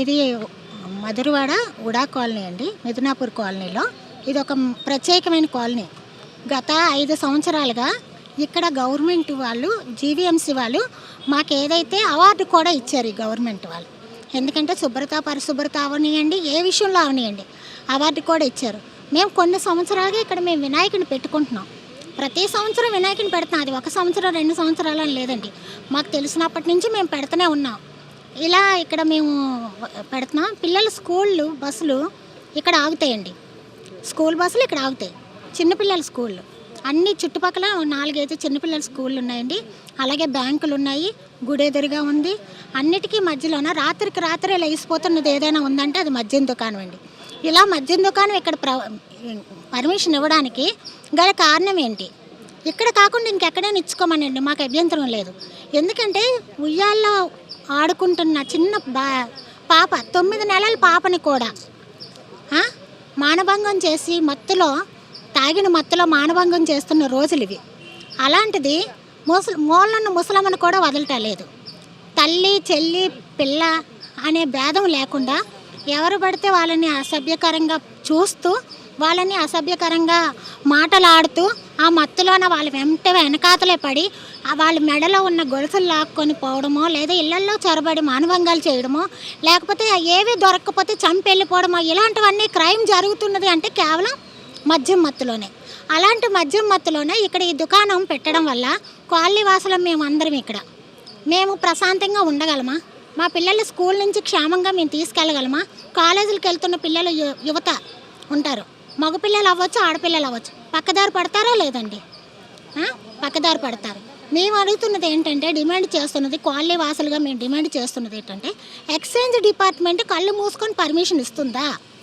ఇది మధురవాడ ఉడా కాలనీ అండి, మిథునాపూర్ కాలనీలో. ఇది ఒక ప్రత్యేకమైన కాలనీ. గత 5 సంవత్సరాలుగా ఇక్కడ గవర్నమెంట్ వాళ్ళు, జీవీఎంసీ వాళ్ళు మాకు ఏదైతే అవార్డు కూడా ఇచ్చారు ఈ గవర్నమెంట్ వాళ్ళు. ఎందుకంటే శుభ్రత, పరిశుభ్రత అవనియండి, ఏ విషయంలో అవనియండి అవార్డు కూడా ఇచ్చారు. మేము కొన్ని సంవత్సరాలుగా ఇక్కడ మేము వినాయకుని పెట్టుకుంటున్నాం. ప్రతి సంవత్సరం వినాయకుని పెడుతున్నాం. అది 1 సంవత్సరం 2 సంవత్సరాలు అని లేదండి, మాకు తెలిసినప్పటి నుంచి మేము పెడుతూనే ఉన్నాం. ఇలా ఇక్కడ మేము పెడుతున్నాం. పిల్లల స్కూళ్ళు బస్సులు ఇక్కడ ఆగుతాయండి, స్కూల్ బస్సులు ఇక్కడ ఆగుతాయి. చిన్నపిల్లల స్కూళ్ళు అన్ని చుట్టుపక్కల 4-5 చిన్నపిల్లల స్కూళ్ళు ఉన్నాయండి. అలాగే బ్యాంకులు ఉన్నాయి, గుడి ఎదురుగా ఉంది. అన్నిటికీ మధ్యలోన రాత్రికి రాత్రే లేచిపోతున్నది ఏదైనా ఉందంటే అది మద్యం దుకాణం అండి. ఇలా మద్యం దుకాణం ఇక్కడ పర్మిషన్ ఇవ్వడానికి గల కారణం ఏంటి? ఇక్కడ కాకుండా ఇంకెక్కడైనా ఇచ్చుకోమనండి, మాకు అభ్యంతరం లేదు. ఎందుకంటే ఉయ్యాల్లో ఆడుకుంటున్న చిన్న పాప, 9 నెలల పాపని కూడా మానభంగం చేసి తాగిన మత్తులో మానభంగం చేస్తున్న రోజులు ఇవి. అలాంటిది మూలన్న ముసలమ్మను కూడా వదలటలేదు. తల్లి, చెల్లి, పిల్ల అనే భేదం లేకుండా ఎవరు పడితే వాళ్ళని అసభ్యకరంగా చూస్తూ, వాళ్ళని అసభ్యకరంగా మాటలాడుతూ, ఆ మత్తులోన వాళ్ళ వెనకాతలే పడి వాళ్ళ మెడలో ఉన్న గొలుసులు లాక్కొని పోవడమో, లేదా ఇళ్లల్లో చొరబడి మానభంగాలు చేయడమో, లేకపోతే ఏవి దొరకకపోతే చంపి వెళ్ళిపోవడమో, ఇలాంటివన్నీ క్రైమ్ జరుగుతున్నది అంటే కేవలం మద్యం మత్తులోనే. అలాంటి మద్యం మత్తులోనే ఇక్కడ ఈ దుకాణం పెట్టడం వల్ల కాలనీ వాసులం మేమందరం ఇక్కడ మేము ప్రశాంతంగా ఉండగలమా? మా పిల్లలు స్కూల్ నుంచి క్షేమంగా మేము తీసుకెళ్ళగలమా? కాలేజీలకు వెళ్తున్న పిల్లలు, యువత ఉంటారు, మగపిల్లలు అవ్వచ్చు, ఆడపిల్లలు అవ్వచ్చు, పక్కదారి పడతారా? లేదండి, పక్కదారి పడతారు. మేము అడుగుతున్నది ఏంటంటే, డిమాండ్ చేస్తున్నది, కాలనీ వాసులుగా మేము డిమాండ్ చేస్తున్నది ఏంటంటే, ఎక్సైజ్ డిపార్ట్మెంట్ కళ్ళు మూసుకొని పర్మిషన్ ఇస్తుందా?